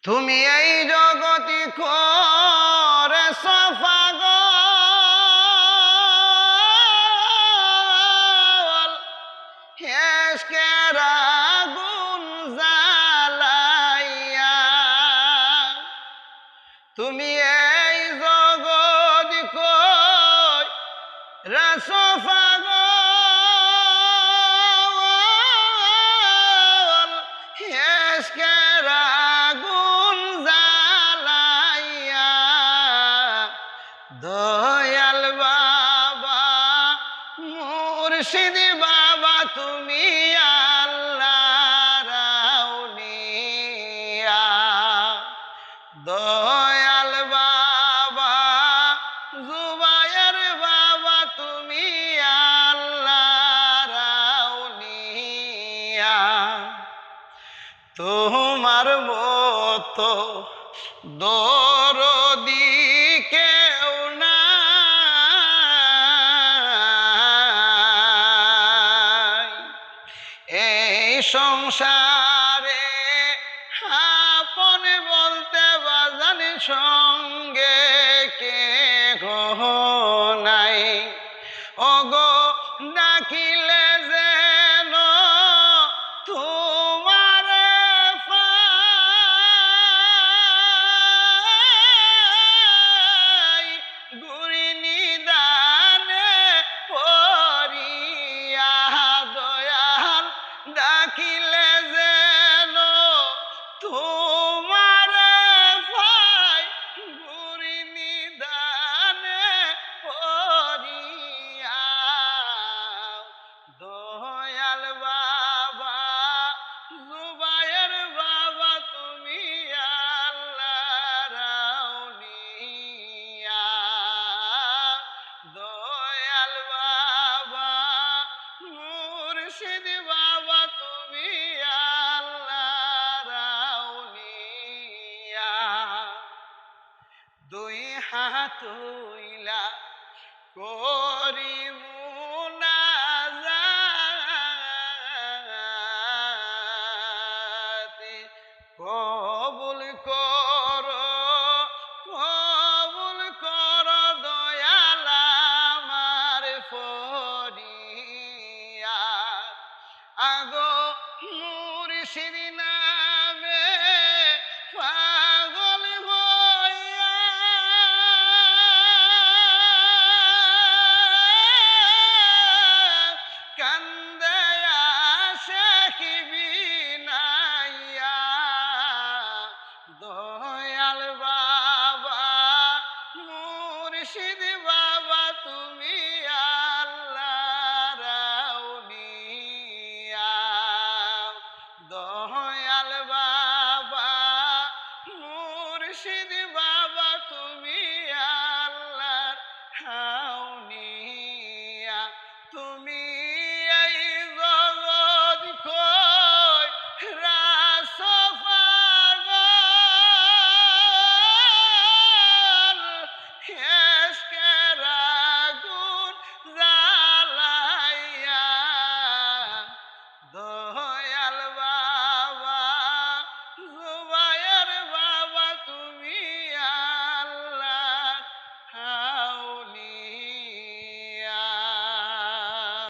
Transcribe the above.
তুমি এই জগতি করে সফাগল হেসকের আগুন জ্বালাইয়া। তুমি এই জগতি করে সফাগল হেসকের আগুন জ্বালাইয়া। দয়াল বাবা মুর্শিদ বাবা তুমি আল্লাহর আউলিয়া। দয়াল বাবা জুবায়ের বাবা তুমি আল্লাহর আউলিয়া। তোমার মতো দরদি কেউ নাই এই সংসারে। আপন বলতে বাজান সঙ্গে কেহ নাই। ওগো ডাকিলে যেন তোমার পাই। গুরি নিদানে পড়িয়া দয়াল ডাকিলে যেন তোমার পাই। গুরি নিদানে পড়িয়া। দয়াল বাবা জুবায়ের বাবা তুমি আল্লাহর আউলিয়া। দয়াল বাবা মুর্শিদ বাবা তুমি আল্লাহর আউলিয়া। দুই হাত তুইলা করি মুনাজাত, কবুল কর